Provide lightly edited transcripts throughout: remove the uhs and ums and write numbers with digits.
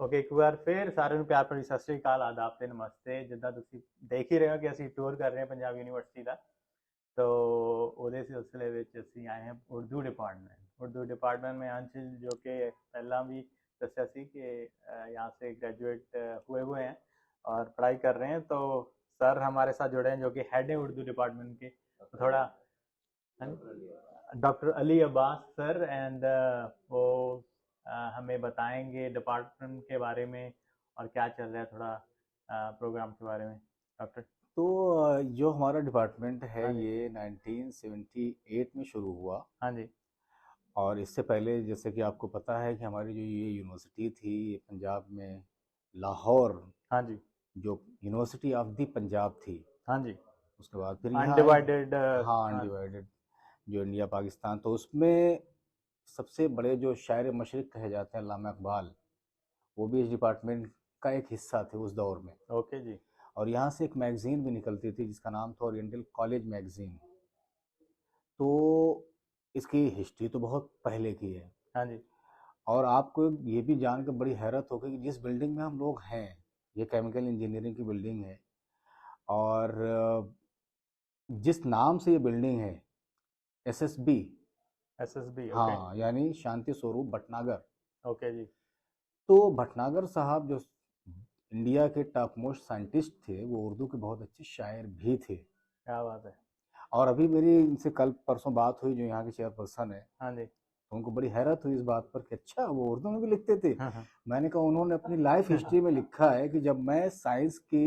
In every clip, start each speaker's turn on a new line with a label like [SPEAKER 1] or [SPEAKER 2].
[SPEAKER 1] Okay, ਇੱਕ ਵਾਰ ਫਿਰ ਸਾਰਿਆਂ ਨੂੰ ਪਿਆਰ ਭਰੀ ਸਤਿ ਸ੍ਰੀ ਅਕਾਲ, ਆਦਾਬ ਤੇ ਨਮਸਤੇ। ਜਿੱਦਾਂ ਤੁਸੀਂ ਦੇਖ ਹੀ ਰਹੇ ਹੋ ਕਿ ਅਸੀਂ ਟੂਰ ਕਰ ਰਹੇ ਹਾਂ ਪੰਜਾਬ ਯੂਨੀਵਰਸਿਟੀ ਦਾ। ਤੋ ਉਹਦੇ ਸਿਲਸਿਲੇ ਵਿੱਚ ਅਸੀਂ ਆਏ ਹਾਂ ਉर्दू डिपार्टमेंट में अंशुल जो कि पहला भी दस्या सी कि यहाँ से ग्रेजुएट हुए हैं और पढ़ाई कर रहे हैं। तो सर हमारे साथ जुड़े हैं जो कि हेड है उर्दू डिपार्टमेंट के। थोड़ा doctor Ali Abbas sir and वो हमें बताएंगे डिपार्टमेंट के बारे में और क्या चल रहा है, थोड़ा प्रोग्राम के बारे में। डॉक्टर।
[SPEAKER 2] तो जो हमारा डिपार्टमेंट है
[SPEAKER 1] हाँ जी।
[SPEAKER 2] ये 1978 में शुरू हुआ।
[SPEAKER 1] हाँ जी।
[SPEAKER 2] और इससे पहले जैसे कि आपको पता है कि हमारी जो ये यूनिवर्सिटी थी ये पंजाब में लाहौर,
[SPEAKER 1] हाँ जी।
[SPEAKER 2] जो यूनिवर्सिटी ऑफ दी पंजाब थी।
[SPEAKER 1] हाँ जी।
[SPEAKER 2] उसके बाद फिर यहाँ आए।
[SPEAKER 1] अनडिवाइडेड।
[SPEAKER 2] हाँ,
[SPEAKER 1] हाँ।
[SPEAKER 2] अनडिवाइडेड जो इंडिया पाकिस्तान, तो उसमें सबसे बड़े जो शायर मशरिक कहे जाते हैं अल्लामा इकबाल, वो भी इस डिपार्टमेंट का एक हिस्सा थे उस दौर में।
[SPEAKER 1] ओके जी।
[SPEAKER 2] और यहाँ से एक मैगज़ीन भी निकलती थी जिसका नाम था ओरिएंटल कॉलेज मैगज़ीन। तो इसकी हिस्ट्री तो बहुत पहले की है।
[SPEAKER 1] हाँ जी।
[SPEAKER 2] और आपको ये भी जानकर बड़ी हैरत होगी कि जिस बिल्डिंग में हम लोग हैं, ये केमिकल इंजीनियरिंग की बिल्डिंग है। और जिस नाम से ये बिल्डिंग है, एसएसबी,
[SPEAKER 1] एसएसबी। ओके।
[SPEAKER 2] हाँ, यानी शांति स्वरूप भटनागर।
[SPEAKER 1] ओके जी।
[SPEAKER 2] तो भटनागर साहब जो इंडिया के टॉप मोस्ट साइंटिस्ट थे, वो उर्दू के बहुत अच्छे शायर भी थे।
[SPEAKER 1] क्या बात है।
[SPEAKER 2] और अभी मेरी इनसे कल परसों बात हुई, जो यहाँ के चेयरपर्सन है,
[SPEAKER 1] हाँ जी।
[SPEAKER 2] तो उनको बड़ी हैरत हुई इस बात पर कि अच्छा वो उर्दू में भी लिखते थे।
[SPEAKER 1] हाँ हाँ।
[SPEAKER 2] मैंने कहा उन्होंने अपनी लाइफ हिस्ट्री में लिखा है कि जब मैं साइंस की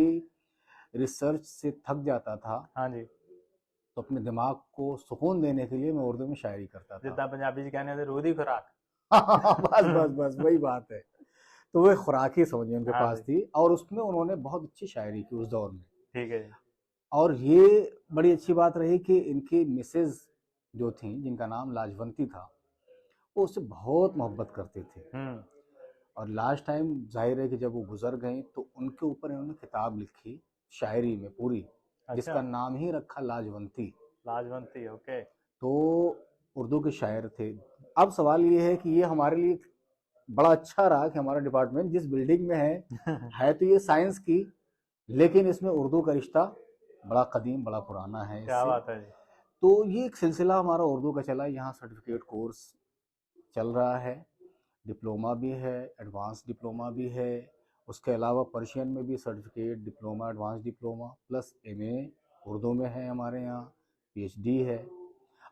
[SPEAKER 2] रिसर्च से थक जाता था
[SPEAKER 1] हाँ जी।
[SPEAKER 2] तो अपने दिमाग को सुकून देने के लिए मैं उर्दू में शायरी करता था।
[SPEAKER 1] जितना पंजाबी जी कहने थे रूह दी खुराक।
[SPEAKER 2] बस बस बस वही बात है। तो वो एक खुराक ही समझिए उनके
[SPEAKER 1] हाँ
[SPEAKER 2] पास
[SPEAKER 1] जी।
[SPEAKER 2] थी, और उसमें उन्होंने बहुत अच्छी शायरी की उस दौर में।
[SPEAKER 1] ठीक है जी।
[SPEAKER 2] और ये बड़ी अच्छी बात रही कि इनकी मिसेज जो थी, जिनका नाम लाजवंती था, वो उससे बहुत मोहब्बत करते थे।
[SPEAKER 1] हम्म।
[SPEAKER 2] और लास्ट टाइम जाहिर है कि जब वो गुजर गई तो उनके ऊपर इन्होंने किताब लिखी शायरी में पूरी,
[SPEAKER 1] अच्छा।
[SPEAKER 2] जिसका नाम ही रखा लाजवंती।
[SPEAKER 1] लाजवंती। ओके।
[SPEAKER 2] तो उर्दू के शायर थे। अब सवाल ये है कि ये हमारे लिए बड़ा अच्छा रहा कि हमारा डिपार्टमेंट जिस बिल्डिंग में है तो ये साइंस की, लेकिन इसमें उर्दू का रिश्ता बड़ा कदीम, बड़ा पुराना है
[SPEAKER 1] क्या
[SPEAKER 2] इससे।
[SPEAKER 1] बात है जी।
[SPEAKER 2] तो ये एक सिलसिला हमारा उर्दू का चला। यहाँ सर्टिफिकेट कोर्स चल रहा है, डिप्लोमा भी है, एडवांस डिप्लोमा भी है। उसके अलावा पर्शियन में भी certificate, diploma, advance diploma plus MA Urdu में है हमारे यहाँ, पीएचडी है।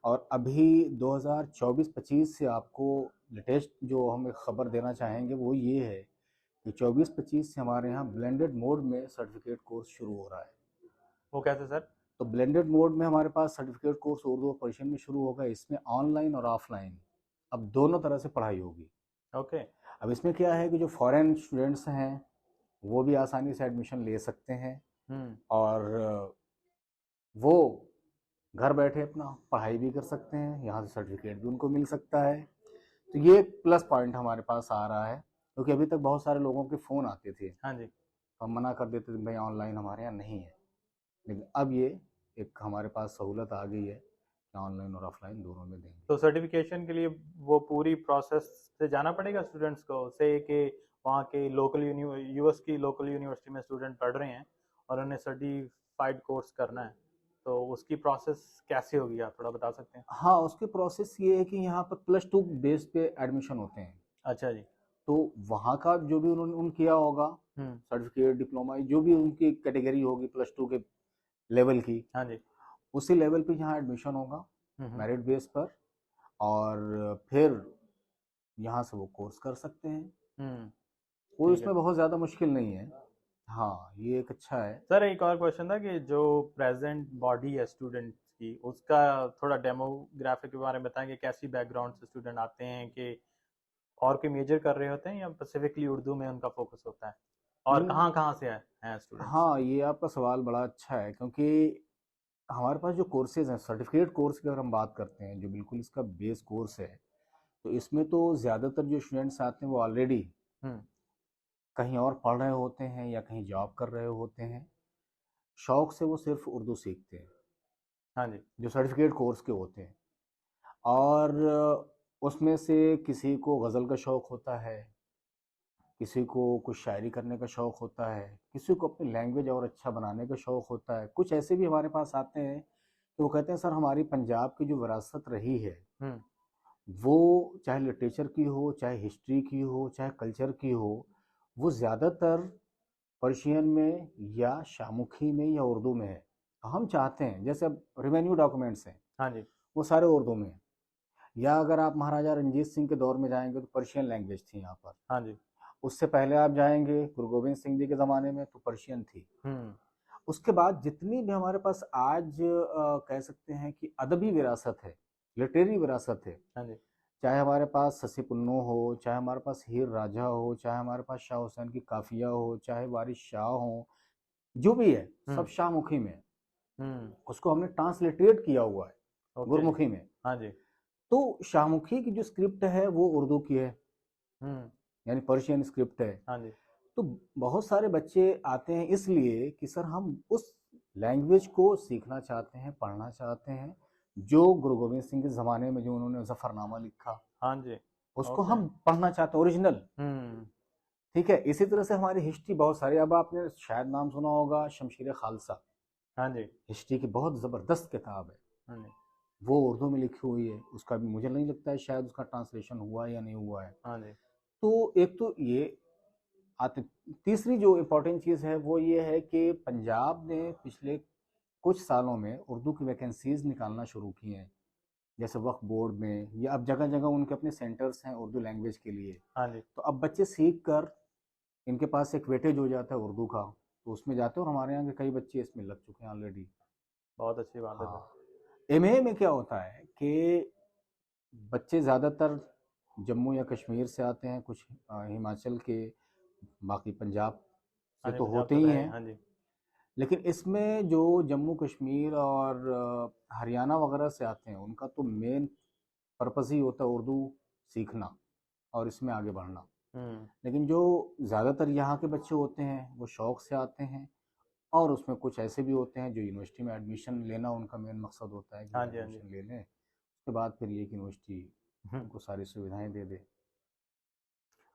[SPEAKER 2] और अभी 2024-25 से आपको लेटेस्ट जो हम एक ख़बर देना चाहेंगे वो ये है कि 24-25 से हमारे यहाँ ब्लेंडेड मोड में सर्टिफिकेट कोर्स शुरू हो रहा है।
[SPEAKER 1] वो कैसे सर?
[SPEAKER 2] तो ब्लेंडेड मोड में हमारे पास सर्टिफिकेट कोर्स उर्दू और पर्शियन में शुरू होगा। इसमें ऑनलाइन और ऑफलाइन अब दोनों तरह से पढ़ाई होगी।
[SPEAKER 1] ओके।
[SPEAKER 2] अब इसमें क्या है कि जो फॉरेन स्टूडेंट्स हैं वो भी आसानी से एडमिशन ले सकते हैं,
[SPEAKER 1] हम्म।
[SPEAKER 2] और वो घर बैठे अपना पढ़ाई भी कर सकते हैं, यहाँ से सर्टिफिकेट भी उनको मिल सकता है। तो ये प्लस पॉइंट हमारे पास आ रहा है, क्योंकि अभी तक बहुत सारे लोगों के फ़ोन आते थे
[SPEAKER 1] हाँ जी।
[SPEAKER 2] तो हम मना कर देते थे भाई ऑनलाइन हमारे यहाँ नहीं है। लेकिन अब ये एक हमारे पास सहूलत आ गई है कि ऑनलाइन और ऑफलाइन दोनों में देंगे।
[SPEAKER 1] तो सर्टिफिकेशन के लिए वो पूरी प्रोसेस से जाना पड़ेगा स्टूडेंट्स को, से कि वहाँ के लोकल यूएस की लोकल यूनिवर्सिटी में स्टूडेंट पढ़ रहे हैं और उन्हें सर्टिफाइड कोर्स करना है, तो उसकी प्रोसेस कैसे होगी, आप थोड़ा बता सकते हैं?
[SPEAKER 2] हाँ, उसकी प्रोसेस ये है कि यहाँ पर +2 बेस पे एडमिशन होते हैं।
[SPEAKER 1] अच्छा जी।
[SPEAKER 2] तो वहाँ का जो भी उन्होंने किया होगा,
[SPEAKER 1] हम्म।
[SPEAKER 2] सर्टिफिकेट, डिप्लोमा, जो भी उनकी कैटेगरी होगी +2 के लेवल की,
[SPEAKER 1] हाँ जी।
[SPEAKER 2] उसी लेवल पे यहाँ एडमिशन होगा
[SPEAKER 1] हम्म।
[SPEAKER 2] मेरिट बेस पर। और फिर यहाँ से वो कोर्स कर सकते हैं।
[SPEAKER 1] हम्म।
[SPEAKER 2] कोई
[SPEAKER 1] ठीक है।
[SPEAKER 2] इसमें बहुत ज़्यादा मुश्किल नहीं है। हाँ, ये एक अच्छा है।
[SPEAKER 1] सर एक और क्वेश्चन था कि जो प्रेजेंट बॉडी है स्टूडेंट की, उसका थोड़ा डेमोग्राफिक के बारे में बताएंगे, कैसी बैकग्राउंड से स्टूडेंट आते हैं, कि और कोई मेजर कर रहे होते हैं या स्पेसिफिकली उर्दू में उनका फोकस होता है, और
[SPEAKER 2] नहीं,
[SPEAKER 1] कहाँ कहाँ से हैं स्टूडेंट्स?
[SPEAKER 2] हाँ, ये आपका सवाल बड़ा अच्छा है, क्योंकि हमारे पास जो कोर्सेज हैं, सर्टिफिकेट कोर्स की अगर हम बात करते हैं, जो बिल्कुल इसका बेस कोर्स है, तो इसमें तो ज़्यादातर जो स्टूडेंट्स आते हैं वो ऑलरेडी
[SPEAKER 1] हम्म।
[SPEAKER 2] कहीं और पढ़ रहे होते हैं या कहीं जॉब कर रहे होते हैं। शौक से वो सिर्फ उर्दू सीखते हैं,
[SPEAKER 1] हाँ जी।
[SPEAKER 2] जो सर्टिफिकेट कोर्स के होते हैं। और उसमें से किसी को गज़ल का शौक़ होता है, किसी को कुछ शायरी करने का शौक़ होता है, किसी को अपनी लैंग्वेज और अच्छा बनाने का शौक़ होता है। कुछ ऐसे भी हमारे पास आते हैं कि वो कहते हैं सर हमारी पंजाब की जो विरासत रही है,
[SPEAKER 1] हम्म।
[SPEAKER 2] वो चाहे लिटरेचर की हो, चाहे हिस्ट्री की हो, चाहे कल्चर की हो, वो ज़्यादातर पर्शियन में या शामुखी में या उर्दू में है। तो हम चाहते हैं जैसे अब रेवेन्यू डॉक्यूमेंट्स हैं,
[SPEAKER 1] हाँ जी।
[SPEAKER 2] वो सारे उर्दू में हैं। या अगर आप महाराजा रंजीत सिंह के दौर में जाएंगे तो पर्शियन लैंग्वेज थी यहाँ पर।
[SPEAKER 1] हाँ जी।
[SPEAKER 2] उससे पहले आप जाएंगे गुरु गोविंद सिंह जी के ज़माने में तो पर्शियन थी।
[SPEAKER 1] हम्म।
[SPEAKER 2] उसके बाद जितनी भी हमारे पास आज कह सकते हैं कि अदबी विरासत है, लिटरेरी विरासत है,
[SPEAKER 1] हाँ जी।
[SPEAKER 2] चाहे हमारे पास ससी पुन्नो हो, चाहे हमारे पास हीर राझा हो, चाहे हमारे पास शाह हुसैन की काफिया हो, चाहे वारिस शाह हो, जो भी है सब
[SPEAKER 1] हम्म।
[SPEAKER 2] शाहमुखी में है।
[SPEAKER 1] हम्म।
[SPEAKER 2] उसको हमने ट्रांसलिटरेट किया हुआ है
[SPEAKER 1] ओके जी।
[SPEAKER 2] गुरमुखी में।
[SPEAKER 1] हाँ जी।
[SPEAKER 2] तो शाहमुखी की जो स्क्रिप्ट है वो उर्दू की है,
[SPEAKER 1] हम्म।
[SPEAKER 2] यानी पर्शियन स्क्रिप्ट है।
[SPEAKER 1] हाँ जी।
[SPEAKER 2] तो बहुत सारे बच्चे आते हैं इसलिए कि सर हम उस लैंग्वेज को सीखना चाहते हैं, पढ़ना चाहते हैं, जो गुरु गोविंद सिंह के ज़माने में जो उन्होंने जफरनामा लिखा
[SPEAKER 1] हाँ जी।
[SPEAKER 2] उसको
[SPEAKER 1] ओके।
[SPEAKER 2] हम पढ़ना चाहते हैं, ओरिजिनल।
[SPEAKER 1] हम्म।
[SPEAKER 2] ठीक है, इसी तरह से हमारी हिस्ट्री बहुत सारी, अब आपने शायद नाम सुना होगा शमशीर खालसा,
[SPEAKER 1] हाँ जी।
[SPEAKER 2] हिस्ट्री की बहुत ज़बरदस्त किताब है।
[SPEAKER 1] हाँ जी।
[SPEAKER 2] वो उर्दू में लिखी हुई है, उसका भी मुझे नहीं लगता है शायद उसका ट्रांसलेशन हुआ है या नहीं हुआ है।
[SPEAKER 1] हाँ जी।
[SPEAKER 2] तो एक तो ये आते, तीसरी जो इम्पोर्टेंट चीज़ है वो ये है कि पंजाब ने पिछले कुछ सालों में उर्दू की वैकेंसीज निकालना शुरू की हैं, जैसे वक्फ बोर्ड में, या अब जगह जगह उनके अपने सेंटर्स हैं उर्दू लैंग्वेज के लिए।
[SPEAKER 1] हाँ जी।
[SPEAKER 2] तो अब बच्चे सीख कर इनके पास एक वेटेज हो जाता है उर्दू का, तो उसमें जाते हैं और हमारे यहाँ के कई बच्चे इसमें लग चुके हैं ऑलरेडी।
[SPEAKER 1] बहुत अच्छी बात है
[SPEAKER 2] हाँ,
[SPEAKER 1] सर।
[SPEAKER 2] एमए में क्या होता है कि बच्चे ज़्यादातर जम्मू या कश्मीर से आते हैं, कुछ हिमाचल के, बाकी पंजाब
[SPEAKER 1] हाँ
[SPEAKER 2] से
[SPEAKER 1] जी,
[SPEAKER 2] तो
[SPEAKER 1] पंजाब
[SPEAKER 2] होते
[SPEAKER 1] से तो
[SPEAKER 2] ही
[SPEAKER 1] है ही।
[SPEAKER 2] हैं।
[SPEAKER 1] हाँ जी।
[SPEAKER 2] लेकिन इसमें जो जम्मू कश्मीर और हरियाणा वगैरह से आते हैं उनका तो मेन पर्पस ही होता है उर्दू सीखना और इसमें आगे बढ़ना।
[SPEAKER 1] हम्म।
[SPEAKER 2] लेकिन जो ज़्यादातर यहाँ के बच्चे होते हैं वो शौक़ से आते हैं, और उसमें कुछ ऐसे भी होते हैं जो यूनिवर्सिटी में एडमिशन लेना उनका मेन मकसद होता है कि
[SPEAKER 1] हाँ
[SPEAKER 2] वो
[SPEAKER 1] जी। हाँ जी।
[SPEAKER 2] एडमिशन ले लें, उसके बाद फिर ये कि यूनिवर्सिटी
[SPEAKER 1] हम्म।
[SPEAKER 2] उनको सारी सुविधाएं दे दे।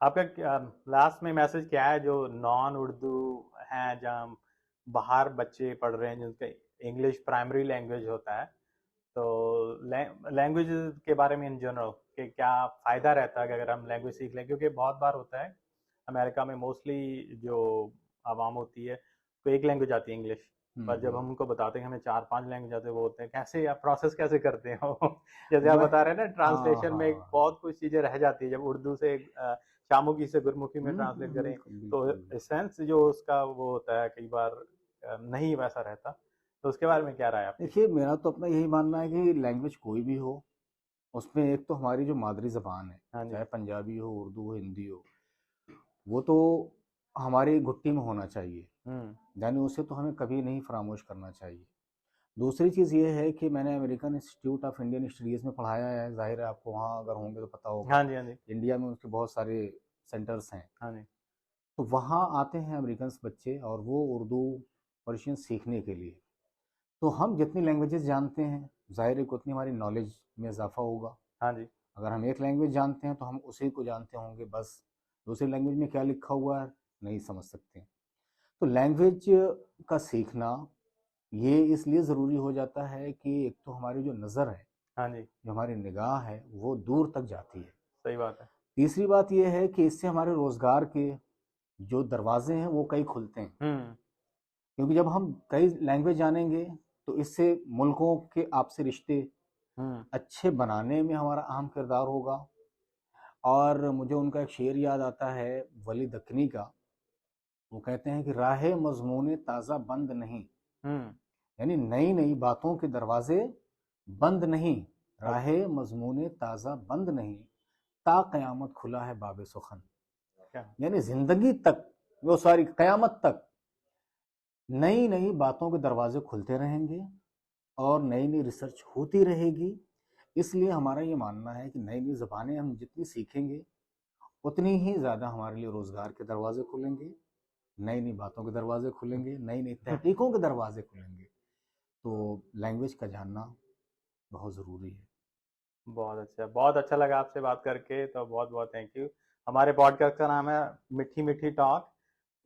[SPEAKER 1] आपका लास्ट में मैसेज क्या है जो नॉन उर्दू हैं, जहाँ बाहर बच्चे पढ़ रहे हैं जिनका इंग्लिश प्राइमरी लैंग्वेज होता है, तो लैंग्वेज के बारे में इन जनरल कि क्या फ़ायदा रहता है कि अगर हम लैंग्वेज सीख लें? क्योंकि बहुत बार होता है अमेरिका में मोस्टली जो आवाम होती है तो एक लैंग्वेज आती है इंग्लिश, पर जब हम उनको बताते हैं कि हमें 4-5 लैंग्वेज आते हैं, वो होते हैं कैसे आप प्रोसेस कैसे करते हो? जैसे आप
[SPEAKER 2] वह
[SPEAKER 1] बता रहे हैं ना,
[SPEAKER 2] हाँ
[SPEAKER 1] ट्रांसलेशन में
[SPEAKER 2] हाँ।
[SPEAKER 1] बहुत कुछ चीज़ें रह जाती है जब उर्दू से शामुखी से गुरमुखी में ट्रांसलेट करें,
[SPEAKER 2] बिल्कुल
[SPEAKER 1] तो
[SPEAKER 2] बिल्कुल।
[SPEAKER 1] एसेंस जो उसका वो होता है कई बार नहीं वैसा रहता। तो उसके बारे में क्या राय है आपकी?
[SPEAKER 2] देखिए मेरा तो अपना यही मानना है कि लैंग्वेज कोई भी हो, उसमें एक तो हमारी जो मादरी ज़बान है,
[SPEAKER 1] हाँ जी।
[SPEAKER 2] चाहे पंजाबी हो, उर्दू हो, हिंदी हो, वो तो हमारी घुट्टी में होना चाहिए,
[SPEAKER 1] हुँ।
[SPEAKER 2] यानी उसे तो हमें कभी नहीं फरामोश करना चाहिए। दूसरी चीज़ ये है कि मैंने American institute of Indian studies में पढ़ाया है, ज़ाहिर है आपको वहाँ अगर होंगे तो पता होगा।
[SPEAKER 1] हाँ जी। हाँ जी।
[SPEAKER 2] इंडिया में उसके बहुत सारे सेंटर्स हैं।
[SPEAKER 1] हाँ जी।
[SPEAKER 2] तो वहाँ आते हैं अमेरिकन्स बच्चे और वो उर्दू, पर्शियन सीखने के लिए। तो हम जितनी लैंग्वेजेस जानते हैं, ज़ाहिर है कि उतनी हमारी नॉलेज में इज़ाफ़ा होगा।
[SPEAKER 1] हाँ जी।
[SPEAKER 2] अगर हम एक लैंग्वेज जानते हैं तो हम उसी को जानते होंगे बस, दूसरी लैंग्वेज में क्या लिखा हुआ है नहीं समझ सकते। तो लैंग्वेज का सीखना ये इसलिए ज़रूरी हो जाता है कि एक तो हमारी जो नज़र है,
[SPEAKER 1] हाँ जी।
[SPEAKER 2] जो हमारी निगाह है वो दूर तक जाती है।
[SPEAKER 1] सही बात है।
[SPEAKER 2] तीसरी बात ये है कि इससे हमारे रोज़गार के जो दरवाजे हैं वो कई खुलते हैं,
[SPEAKER 1] हुँ।
[SPEAKER 2] क्योंकि जब हम कई लैंग्वेज जानेंगे तो इससे मुल्कों के आपसी रिश्ते
[SPEAKER 1] हुँ।
[SPEAKER 2] अच्छे बनाने में हमारा अहम किरदार होगा। और मुझे उनका एक शेर याद आता है वली दक्कनी का, वो कहते हैं कि राहे मज़मून ताज़ा बंद नहीं,
[SPEAKER 1] हुँ।
[SPEAKER 2] यानी नई नई बातों के दरवाजे बंद नहीं,
[SPEAKER 1] ओके।
[SPEAKER 2] राहे मज़मून ताज़ा बंद नहीं, ता क़यामत खुला है बाब सुखन।
[SPEAKER 1] क्या?
[SPEAKER 2] यानी ज़िंदगी तक, वो सारी क़यामत तक नई नई बातों के दरवाजे खुलते रहेंगे और नई नई रिसर्च होती रहेगी। इसलिए हमारा ये मानना है कि नई नई ज़बानें हम जितनी सीखेंगे उतनी ही ज़्यादा हमारे लिए रोज़गार के दरवाजे खुलेंगे, नई नई बातों के दरवाजे खुलेंगे, नई नई तहकीकों के दरवाजे खुलेंगे। तो लैंग्वेज का जानना बहुत ज़रूरी है।
[SPEAKER 1] बहुत अच्छा लगा आपसे बात करके, तो बहुत-बहुत थैंक यू। हमारे पॉडकास्ट का नाम है मिठी मिठी टॉक।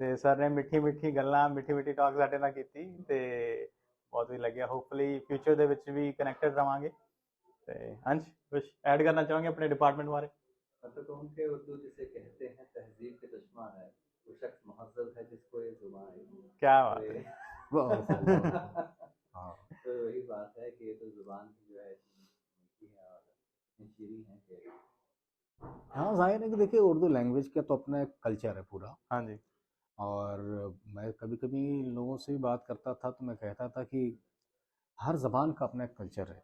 [SPEAKER 1] ਤੇ ਸਰ ਨੇ ਮਿੱਠੀ ਮਿੱਠੀ ਗੱਲਾਂ ਮਿੱਠੀ ਮਿੱਠੀ ਟਾਕ ਸਾਡੇ ਨਾਲ ਕੀਤੀ ਤੇ ਬਹੁਤ ਹੀ ਲੱਗਿਆ। ਹੋਪਫੁਲੀ ਫਿਊਚਰ ਦੇ ਵਿੱਚ ਵੀ ਕਨੈਕਟਡ ਰਵਾਂਗੇ। ਤੇ ਅੰਸ਼ ਕੁਝ ऐड करना चाहोगे अपने डिपार्टमेंट बारे?
[SPEAKER 3] मैं तो कहूँ कि उर्दू जिसे कहते हैं तहजीब के दुश्मन है, वो शख्स महज़्ज़ब है जिसको ये ज़ुबान आई।
[SPEAKER 1] क्या
[SPEAKER 3] तो
[SPEAKER 1] बात है।
[SPEAKER 3] ये
[SPEAKER 2] हाँ
[SPEAKER 3] तो वही बात है कि ये तो ज़ुबान की जो है इतनी मीठी है और इतनी शीरीं है कि
[SPEAKER 2] हाँ, जाहिर है कि देखिए उर्दू लैंग्वेज का तो अपना एक कल्चर है पूरा।
[SPEAKER 1] हाँ जी।
[SPEAKER 2] और मैं कभी कभी लोगों से भी बात करता था तो मैं कहता था कि हर ज़बान का अपना एक कल्चर है।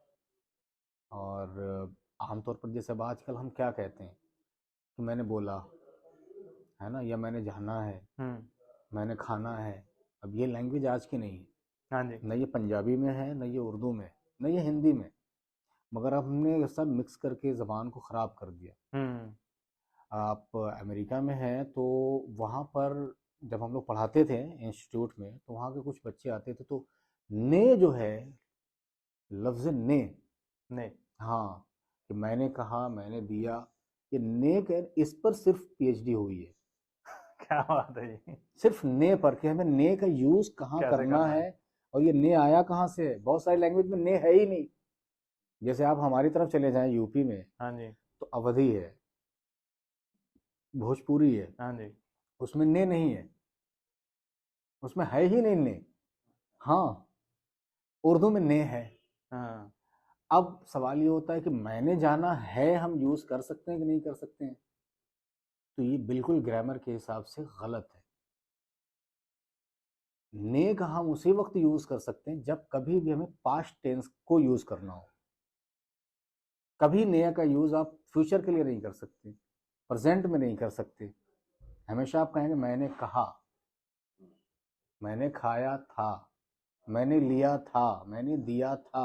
[SPEAKER 2] और आमतौर पर जैसे अब आजकल हम क्या कहते हैं कि मैंने बोला है ना, या मैंने जाना है, मैंने खाना है। अब ये लैंग्वेज आज की नहीं है,
[SPEAKER 1] हाँ जी।
[SPEAKER 2] न ये पंजाबी में है, न ये उर्दू में, न ये हिंदी में, मगर अब हमने ये सब मिक्स करके ज़बान को ख़राब कर दिया। आप अमेरिका में हैं तो वहाँ पर जब हम लोग पढ़ाते थे इंस्टीट्यूट में तो वहाँ के कुछ बच्चे आते थे तो ने जो है, लफ्ज़ ने,
[SPEAKER 1] नहीं।
[SPEAKER 2] हाँ, कि मैंने कहा, मैंने दिया, ये ने कर इस पर सिर्फ पीएचडी हुई है।
[SPEAKER 1] क्या बात है जी।
[SPEAKER 2] सिर्फ ने पर कि हमें ने का यूज़ कहाँ
[SPEAKER 1] कैसे
[SPEAKER 2] करना
[SPEAKER 1] करना
[SPEAKER 2] है
[SPEAKER 1] है।
[SPEAKER 2] और ये ने आया कहाँ से है। बहुत सारी लैंग्वेज में ने है ही नहीं। जैसे आप हमारी तरफ चले जाएं यूपी में
[SPEAKER 1] हाँ जी।
[SPEAKER 2] तो अवधी है, भोजपुरी है,
[SPEAKER 1] हाँ जी।
[SPEAKER 2] उसमें ने नहीं है, उसमें है ही नहीं ने। हाँ, उर्दू में ने है।
[SPEAKER 1] हाँ
[SPEAKER 2] अब सवाल ये होता है कि मैंने जाना है हम यूज़ कर सकते हैं कि नहीं कर सकते हैं। तो ये बिल्कुल ग्रामर के हिसाब से गलत है। ने का हम उसी वक्त यूज़ कर सकते हैं जब कभी भी हमें पास्ट टेंस को यूज़ करना हो। कभी ने का यूज़ आप फ्यूचर के लिए नहीं कर सकते, प्रेजेंट में नहीं कर सकते। हमेशा आप कहेंगे मैंने कहा, मैंने खाया था, मैंने लिया था, मैंने दिया था,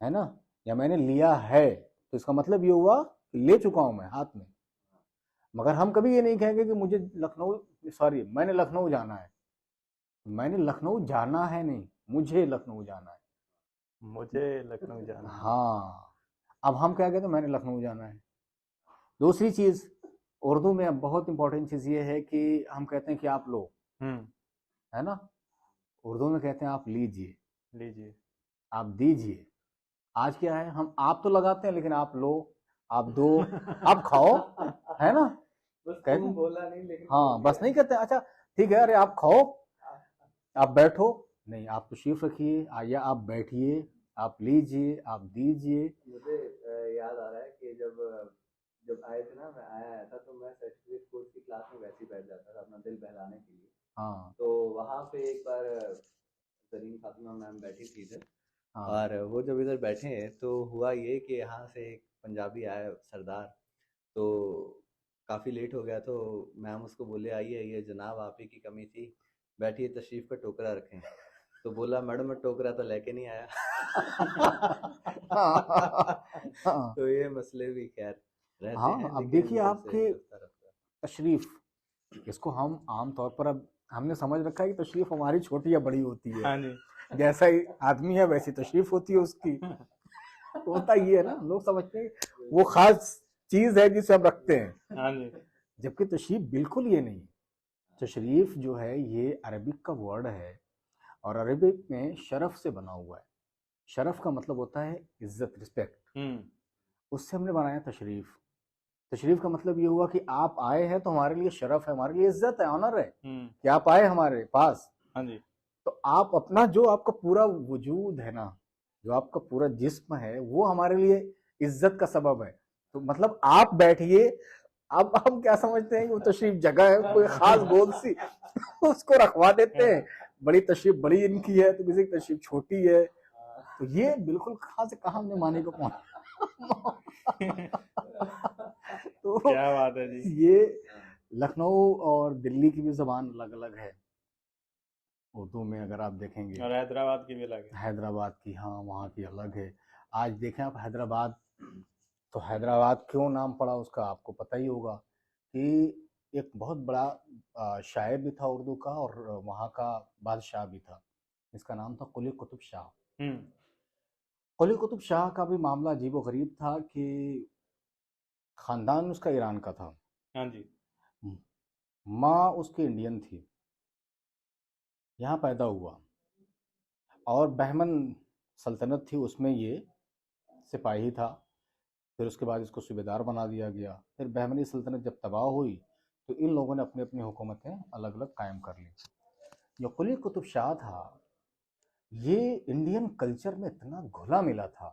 [SPEAKER 2] है ना, या मैंने लिया है। तो इसका मतलब ये हुआ कि ले चुका हूं मैं हाथ में। मगर हम कभी ये नहीं कहेंगे कि मुझे लखनऊ, सॉरी मैंने लखनऊ जाना है। मैंने लखनऊ जाना है नहीं, मुझे लखनऊ जाना है।
[SPEAKER 1] मुझे लखनऊ जाना है।
[SPEAKER 2] हाँ, अब हम क्या कहते हैं, मैंने लखनऊ जाना है। दूसरी चीज़ उर्दू में अब बहुत इंपॉर्टेंट चीज़ ये है कि हम कहते हैं कि आप लो, है ना। उर्दू में कहते हैं आप लीजिए,
[SPEAKER 1] लीजिए,
[SPEAKER 2] आप दीजिए। आज क्या है, हम आप तो लगाते हैं लेकिन आप लो, आप दो, आप खाओ, है ना।
[SPEAKER 3] बस
[SPEAKER 2] कहते
[SPEAKER 3] तुम
[SPEAKER 2] हैं,
[SPEAKER 3] बोला नहीं लेकिन
[SPEAKER 2] हाँ, बस नहीं कहते अच्छा ठीक है, अरे आप खाओ, आप बैठो, नहीं, आप तशरीफ रखिए, या आप बैठिए, आप लीजिए, आप दीजिए।
[SPEAKER 3] मुझे याद आ रहा है कि जब जब आए थे ना, मैं आया तो मैं सर्टिफिकेट कोर्स की क्लास में वैसे ही बैठ जाता था अपना दिल बहलाने के लिए।
[SPEAKER 2] हाँ
[SPEAKER 3] तो वहाँ पे एक बार जरीन फातिमा मैम बैठी थी इधर,
[SPEAKER 2] हाँ
[SPEAKER 3] और वो जब इधर बैठे तो हुआ ये कि यहाँ से एक पंजाबी आया सरदार, तो काफ़ी लेट हो गया तो मैम उसको बोले आइए आइए जनाब आप ही की कमी थी, बैठिए तशरीफ़ का टोकरा रखें। तो बोला मैडम मैं टोकरा तो लेके नहीं आया।
[SPEAKER 2] हाँ
[SPEAKER 3] तो ये मसले भी खैर रहते
[SPEAKER 2] हाँ,
[SPEAKER 3] हैं,
[SPEAKER 2] अब
[SPEAKER 3] लेकिन
[SPEAKER 2] देखिए
[SPEAKER 3] फिर से
[SPEAKER 2] आपके
[SPEAKER 3] चलता रहता है।
[SPEAKER 2] तशरीफ, इसको हम आम तौर पर अब हमने समझ रखा है कि तशरीफ हमारी छोटी या बड़ी होती है।
[SPEAKER 1] हाँ जी।
[SPEAKER 2] जैसा ही आदमी है वैसी तशरीफ होती है उसकी। होता ये है ना, लोग समझते हैं वो खास चीज है जिसे हम रखते हैं,
[SPEAKER 1] हाँ जी।
[SPEAKER 2] जबकि तशरीफ बिल्कुल ये नहीं। तशरीफ जो है ये अरबिक का वर्ड है और अरबिक में शरफ से बना हुआ है। शरफ का मतलब होता है इज्जत, रिस्पेक्ट। उससे हमने बनाया तशरीफ। तशरीफ का मतलब ये हुआ कि आप आए हैं तो हमारे लिए शरफ है, हमारे लिए इज्जत है, ऑनर है कि आप आए हमारे पास।
[SPEAKER 1] हाँ जी।
[SPEAKER 2] तो आप अपना जो आपका पूरा वजूद है ना, जो आपका पूरा जिस्म है, वो हमारे लिए इज्जत का सबब है। तो मतलब आप बैठिए। अब हम क्या समझते हैं कि वो तशरीफ जगह है, कोई खास गोद सी उसको रखवा देते हैं। बड़ी तशरीफ बड़ी इनकी है तो किसी की तशरीफ छोटी है। तो ये बिल्कुल कहाँ से कहाँ हमने माने को पहुंचा। तो
[SPEAKER 1] क्या बात है जी।
[SPEAKER 2] ये लखनऊ और दिल्ली की भी जबान अलग अलग है उर्दू में, अगर आप देखेंगे।
[SPEAKER 1] और हैदराबाद की भी अलग है।
[SPEAKER 2] हैदराबाद की, हाँ, वहाँ की अलग है। आज देखें आप हैदराबाद, तो हैदराबाद क्यों नाम पड़ा उसका आपको पता ही होगा कि एक बहुत बड़ा शायर भी था उर्दू का और वहाँ का बादशाह भी था। इसका नाम था कुली कुतुब शाह। कुली कुतुब शाह का भी मामला अजीब व गरीब था कि ख़ानदान उसका ईरान का था।
[SPEAKER 1] हाँ जी।
[SPEAKER 2] माँ उसकी इंडियन थी, यहाँ पैदा हुआ, और बहमन सल्तनत थी, उसमें ये सिपाही था। फिर उसके बाद इसको सूबेदार बना दिया गया। फिर बहमनी सल्तनत जब तबाह हुई तो इन लोगों ने अपनी अपनी हुकूमतें अलग अलग कायम कर ली। जो कुली कुतुब शाह था, ये इंडियन कल्चर में इतना घुला मिला था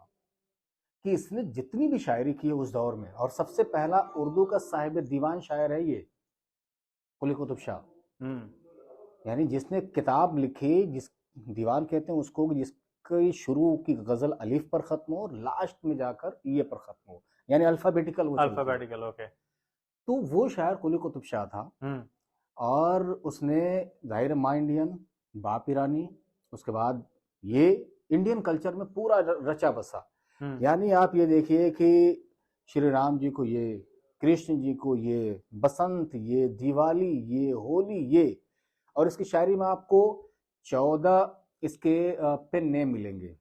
[SPEAKER 2] कि इसने जितनी भी शायरी की है उस दौर में, और सबसे पहला उर्दू का साहिब दीवान शायर है ये कुली कुतुब शाह। यानी जिसने किताब लिखी, जिस दीवान कहते हैं उसको, जिसकी शुरू की गजल अलिफ पर खत्म हो और लास्ट में जाकर ये पर खत्म हो, यानी अल्फाबेटिकल वो चलती हो।
[SPEAKER 1] Alphabetical, okay.
[SPEAKER 2] तो वो शायर कुली कुतुब शाह था। और उसने जाहिर माँ इंडियन, बाप ईरानी, उसके बाद ये इंडियन कल्चर में पूरा रचा बसा। यानी आप ये देखिए कि श्री राम जी को ये, कृष्ण जी को ये, बसंत ये, दिवाली ये, होली ये, और इसकी शायरी में आपको 14 इसके पेन नेम मिलेंगे,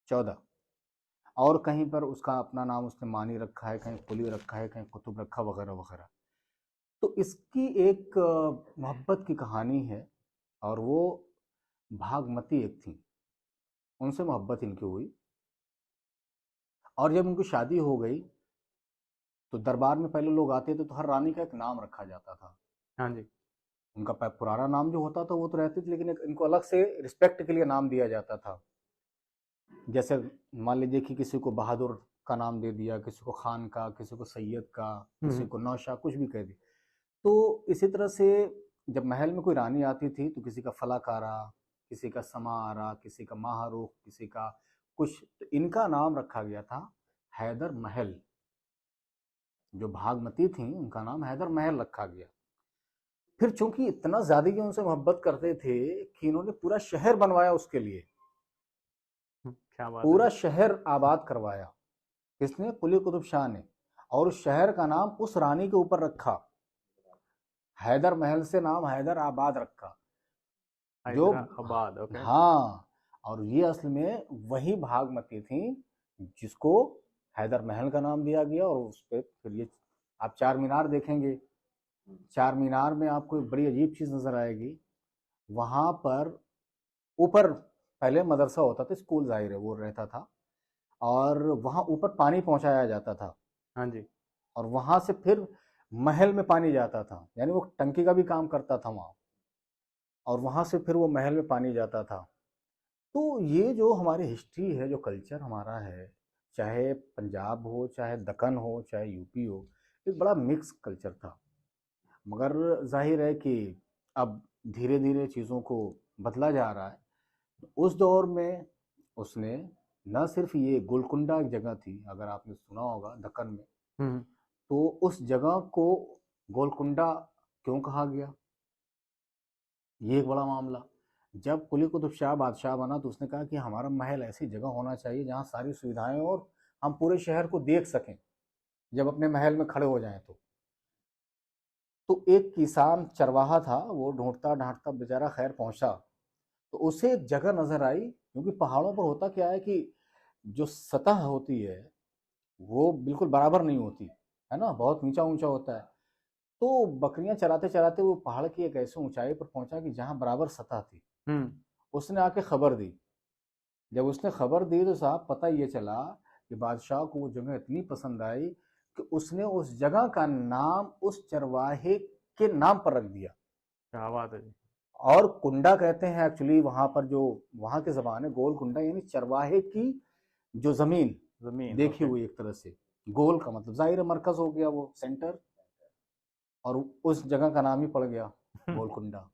[SPEAKER 2] 14। और कहीं पर उसका अपना नाम उसने मानी रखा है, कहीं कुली रखा है, कहीं कुतुब रखा, वगैरह वगैरह। तो इसकी एक मोहब्बत की कहानी है, और वो भागमती एक थी, उनसे मोहब्बत इनकी हुई। और जब उनकी शादी हो गई तो दरबार में पहले लोग आते थे तो हर रानी का एक नाम रखा जाता था।
[SPEAKER 1] हाँ जी।
[SPEAKER 2] उनका पुराना नाम जो होता था वो तो रहती थी, लेकिन इनको अलग से रिस्पेक्ट के लिए नाम दिया जाता था। जैसे मान लीजिए कि किसी को बहादुर का नाम दे दिया, किसी को खान का, किसी को सैयद का, किसी को नौशाह, कुछ भी कह दिया। तो इसी तरह से जब महल में कोई रानी आती थी तो किसी का फलाकारा, किसी का समारा, किसी का महारुख, किसी का कुछ, तो इनका नाम रखा गया था हैदर महल। जो भागमती थी उनका नाम हैदर महल रखा गया। फिर चूंकि इतना ज्यादा ये उनसे मोहब्बत करते थे कि इन्होंने पूरा शहर बनवाया उसके लिए,
[SPEAKER 1] क्या बात
[SPEAKER 2] पूरा
[SPEAKER 1] है।
[SPEAKER 2] शहर आबाद करवाया किसने? कुली कुतुब शाह ने। और उस शहर का नाम उस रानी के ऊपर रखा, हैदर महल से नाम हैदर आबाद रखा। जो,
[SPEAKER 1] हैदराबाद, ओके।
[SPEAKER 2] हाँ, और ये असल में वही भागमती थी जिसको हैदर महल का नाम दिया गया। और उस पर फिर ये आप चार मीनार देखेंगे, चार मीनार में आपको एक बड़ी अजीब चीज नजर आएगी। वहां पर ऊपर पहले मदरसा होता था, स्कूल जाहिर है वो रहता था, और वहां ऊपर पानी पहुंचाया जाता था।
[SPEAKER 1] हाँ जी।
[SPEAKER 2] और वहां से फिर महल में पानी जाता था, यानी वो टंकी का भी काम करता था वहां, और वहां से फिर वो महल में पानी जाता था। तो ये जो हमारी हिस्ट्री है, जो कल्चर हमारा है, चाहे पंजाब हो, चाहे दक्कन हो, चाहे यूपी हो, एक बड़ा मिक्स कल्चर था। मगर जाहिर है कि अब धीरे धीरे चीज़ों को बदला जा रहा है। उस दौर में उसने न सिर्फ ये गोलकुंडा एक जगह थी, अगर आपने सुना होगा दक्कन में, तो उस जगह को गोलकुंडा क्यों कहा गया, ये एक बड़ा मामला। जब कुली कुतुब शाह बादशाह बना तो उसने कहा कि हमारा महल ऐसी जगह होना चाहिए जहाँ सारी सुविधाएं और हम पूरे शहर को देख सकें जब अपने महल में खड़े हो जाएं। तो एक किसान चरवाहा था, वो ढूंढता ढांढता बेचारा खैर पहुंचा, तो उसे एक जगह नजर आई। क्योंकि पहाड़ों पर होता क्या है कि जो सतह होती है वो बिल्कुल बराबर नहीं होती है ना, बहुत नीचा ऊंचा होता है। तो बकरियां चराते चराते वो पहाड़ की एक ऐसी ऊंचाई पर पहुंचा कि जहां बराबर सतह थी। उसने आके खबर दी। जब उसने खबर दी तो साहब पता ये चला कि बादशाह को वो जगह इतनी पसंद आई कि उसने उस जगह का नाम उस चरवाहे के नाम पर रख दिया।
[SPEAKER 1] क्या बात है जी।
[SPEAKER 2] और कुंडा कहते हैं एक्चुअली वहां पर, जो वहां की जबान है, गोल कुंडा, यानी चरवाहे की जो जमीन देखी हुई एक तरह से। गोल का मतलब जाहिर है मरकज हो गया, वो सेंटर, और उस जगह का नाम ही पड़ गया गोलकुंडा।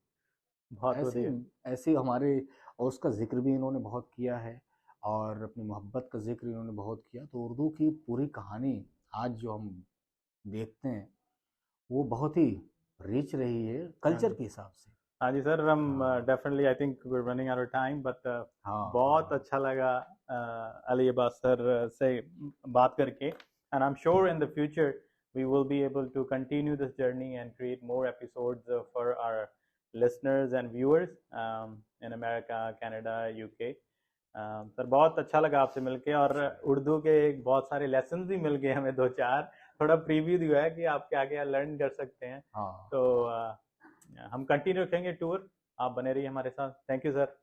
[SPEAKER 1] बहुत
[SPEAKER 2] ऐसे ऐसे हमारे, और उसका जिक्र भी इन्होंने बहुत किया है, और अपनी मोहब्बत का जिक्र इन्होंने बहुत किया। तो उर्दू की पूरी कहानी आज जो हम देखते हैं वो बहुत ही रिच रही है कल्चर के हिसाब से।
[SPEAKER 1] हाँ जी सर, हम definitely I think we are running out of time, but बहुत अच्छा लगा अली अब्बास सर से बात करके, and I am sure in the future we will be able to continue this journey and create more episodes for our listeners and viewers in America, Canada, UK. Sir बहुत अच्छा लगा आपसे मिलके, और उर्दू के बहुत सारे लेसन भी मिल गए हमें, दो चार, थोड़ा प्रीव्यू दिया है कि आप क्या क्या लर्न कर सकते हैं।
[SPEAKER 2] हाँ
[SPEAKER 1] तो हम कंटिन्यू रखेंगे टूर, आप बने रहिए हमारे साथ। Thank you sir.